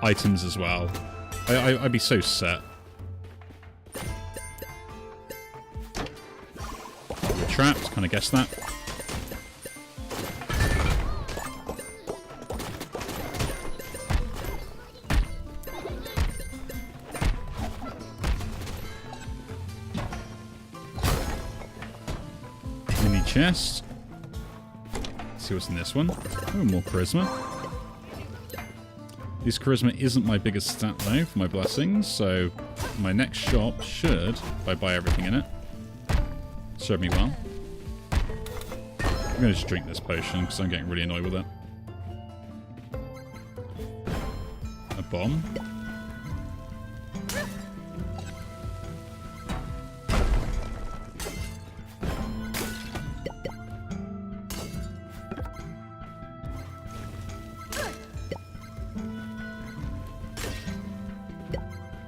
items as well. I'd be so set. trapped. Kind of guessed that. Mini chest. Let's see what's in this one. Oh, more charisma. This charisma isn't my biggest stat though for my blessings, so my next shop should, if I buy everything in it, serve me well. I'm going to just drink this potion because I'm getting really annoyed with it. A bomb.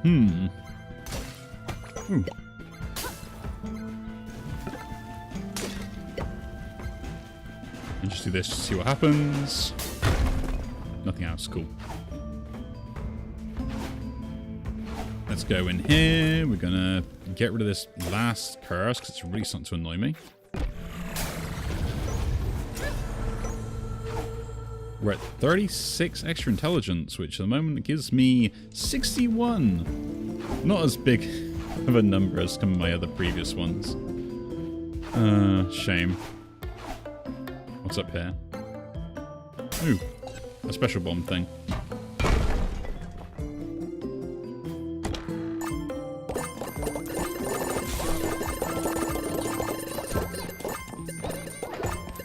Ooh. And just do this to see what happens. Nothing else. Cool. Let's go in here. We're gonna get rid of this last curse because it's really starting to annoy me. We're at 36 extra intelligence, which at the moment gives me 61. Not as big of a number as some of my other previous ones. Shame. What's up here? Ooh, a special bomb thing.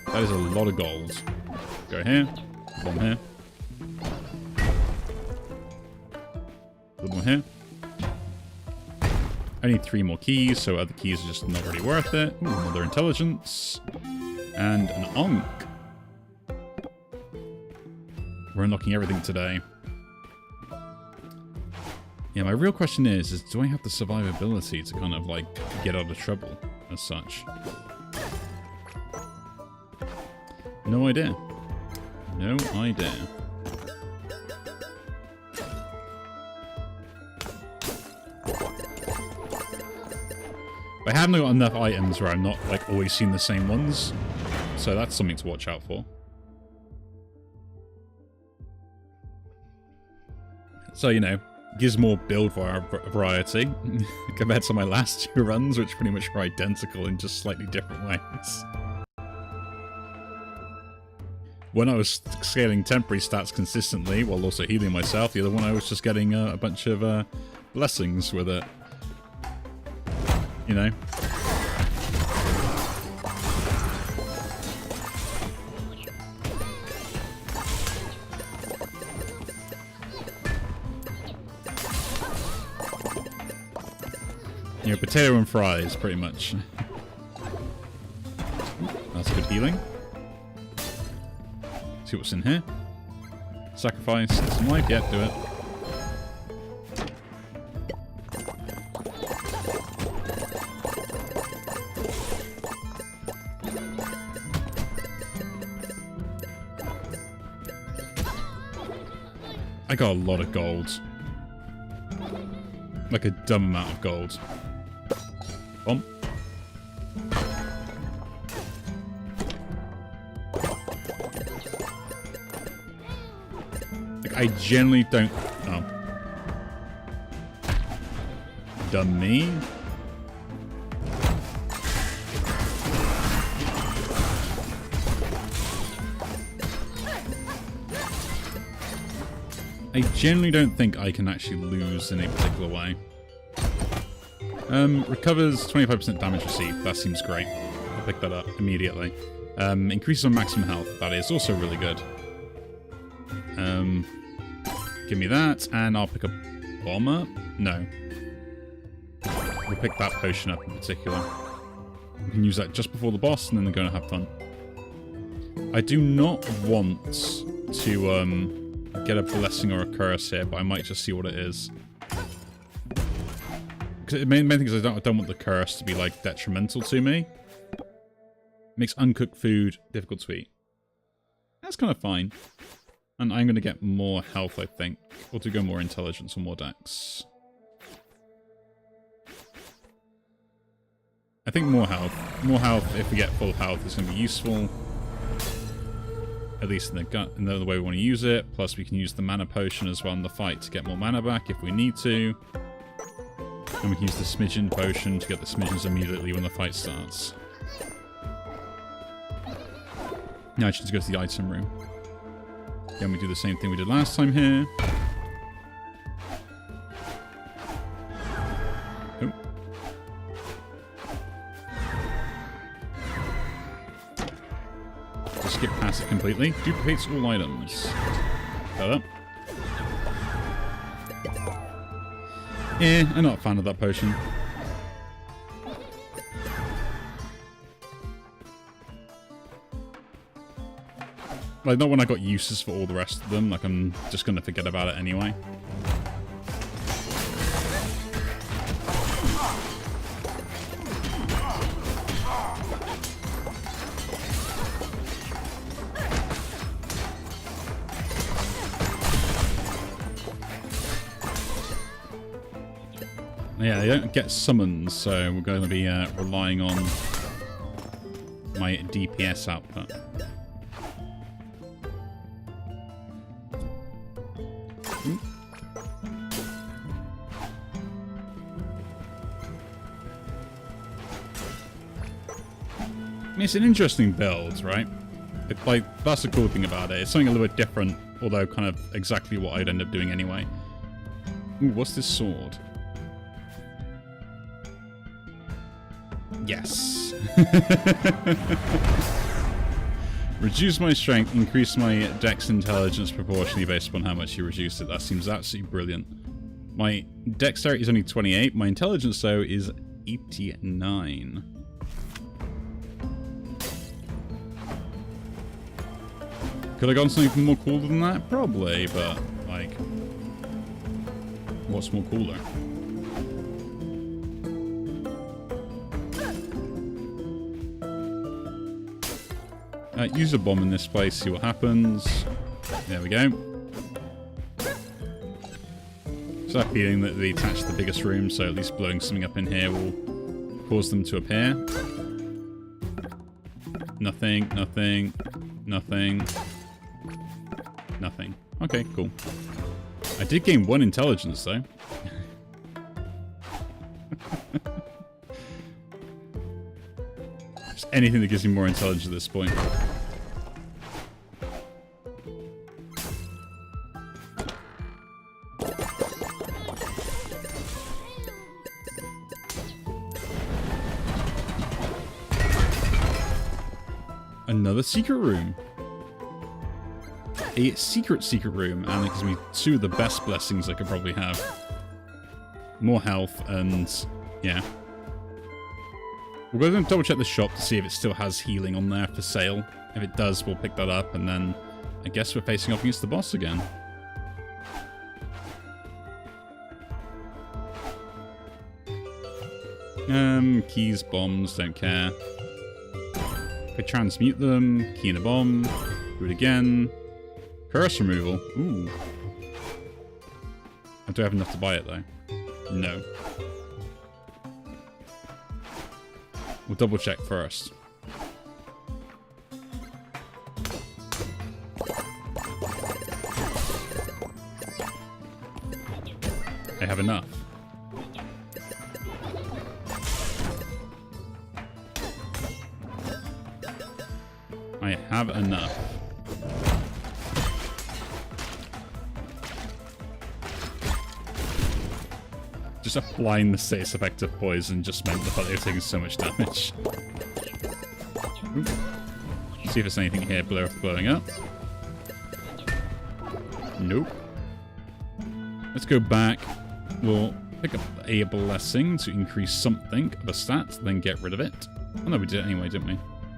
That is a lot of gold. Go here. Bomb here. Little one here. I need 3 more keys, so other keys are just not really worth it. Ooh, another intelligence. And an Onk. We're unlocking everything today. Yeah, my real question is do I have the survivability to kind of, like, get out of trouble as such? No idea. No idea. I haven't got enough items where I'm not, like, always seeing the same ones. So that's something to watch out for. So, you know, gives more build variety compared to my last 2 runs, which pretty much were identical in just slightly different ways. When I was scaling temporary stats consistently, while also healing myself, the other one I was just getting a bunch of blessings with it. You know? You know, potato and fries, pretty much. That's good healing. See what's in here. Sacrifice some life. Yep, do it. I got a lot of gold. Like a dumb amount of gold. Bomb. I generally don't... Oh. Dummy. I generally don't think I can actually lose in a particular way. Recovers 25% damage received. That seems great. I'll pick that up immediately. Increases on maximum health. That is also really good. Give me that, and I'll pick a bomb up. No. We'll pick that potion up in particular. We can use that just before the boss, and then they're going to have fun. I do not want to get a blessing or a curse here, but I might just see what it is. Because the main thing is I don't want the curse to be, like, detrimental to me. Makes uncooked food difficult to eat. That's kind of fine. And I'm going to get more health, I think. Or to go more intelligence or more dex. I think more health. More health, if we get full health, is going to be useful. At least in the way we want to use it. Plus, we can use the mana potion as well in the fight to get more mana back if we need to. And we can use the smidgen potion to get the smidgens immediately when the fight starts. Now I just go to the item room. Again, we do the same thing we did last time here. Oh. Just skip past it completely. Duplicates all items. Got up. I'm not a fan of that potion. Like, not when I got uses for all the rest of them. Like, I'm just gonna forget about it anyway. Yeah, they don't get summons, so we're going to be relying on my DPS output. It's an interesting build, right? It's like, that's the cool thing about it. It's something a little bit different, although kind of exactly what I'd end up doing anyway. Ooh, what's this sword? Yes. Reduce my strength, increase my dex intelligence proportionally based upon how much you reduce it. That seems absolutely brilliant. My dexterity is only 28. My intelligence, though, is 89. Could I gotten something more cool than that? Probably, but, like, what's more cooler? Use a bomb in this place, see what happens. There we go. Just that feeling that they attach the biggest room, so at least blowing something up in here will cause them to appear. Nothing, nothing, nothing, nothing. Okay, cool. I did gain 1 intelligence, though. Just anything that gives me more intelligence at this point. Another secret room. A secret room, and it gives me 2 of the best blessings I could probably have. More health, and yeah. We're going to double check the shop to see if it still has healing on there for sale. If it does, we'll pick that up, and then I guess we're facing off against the boss again. Keys, bombs, don't care. If I transmute them, key in a bomb, do it again. Curse removal. Ooh. I don't have enough to buy it, though. No. We'll double check first. I have enough. I have enough. Just applying the status effect of poison just meant the fact they were taking so much damage. Ooh. See if there's anything here blowing up. Nope. Let's go back. We'll pick up a blessing to increase something of a stat, then get rid of it. Oh no, we did it anyway, didn't we?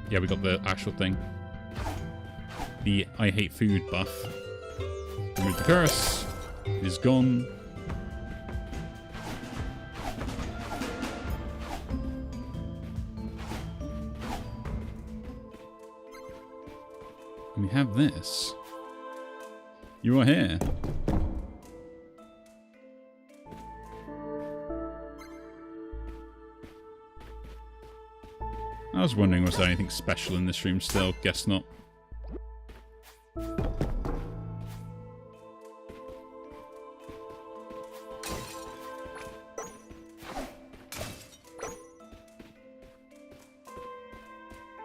Yeah, we got the actual thing. The I hate food buff. Remove the curse. It is gone. And we have this. You are here. I was wondering, was there anything special in this room still? Guess not.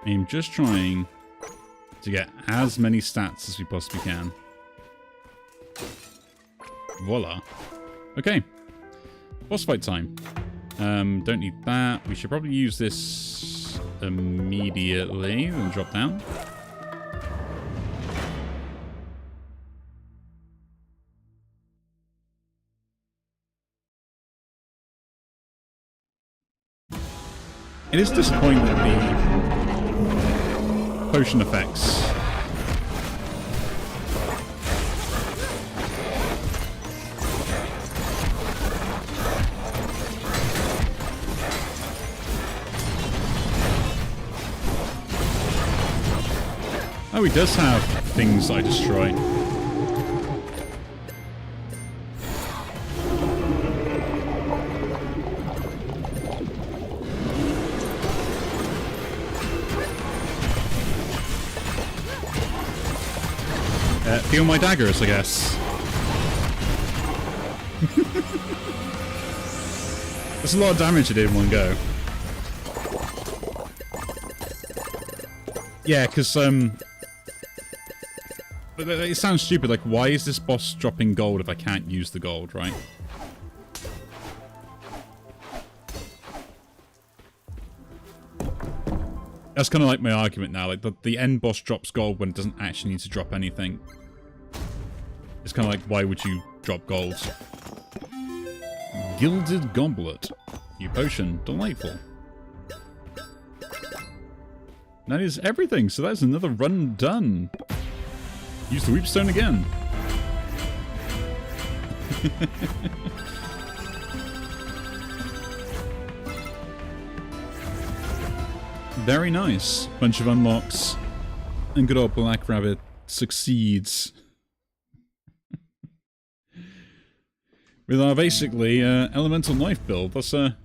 I'm just trying to get as many stats as we possibly can. Voila. Okay. Boss fight time. Don't need that. We should probably use this immediately and drop down. It is disappointing that the potion effects oh, he does have things I destroy. Feel my daggers, I guess. That's a lot of damage I did in one go. Yeah, because, but it sounds stupid, like, why is this boss dropping gold if I can't use the gold, right? That's kind of like my argument now, like, the end boss drops gold when it doesn't actually need to drop anything. It's kind of like, why would you drop gold? Gilded Goblet. New potion. Delightful. That is everything, so that's another run done. Use the Weepstone again. Very nice. Bunch of unlocks. And good old Black Rabbit succeeds. With our basically elemental knife build. That's an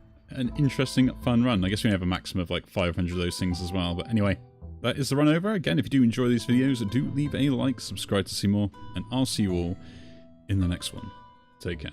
interesting, fun run. I guess we have a maximum of like 500 of those things as well. But anyway, that is the run over. Again, if you do enjoy these videos, do leave a like, subscribe to see more, and I'll see you all in the next one. Take care.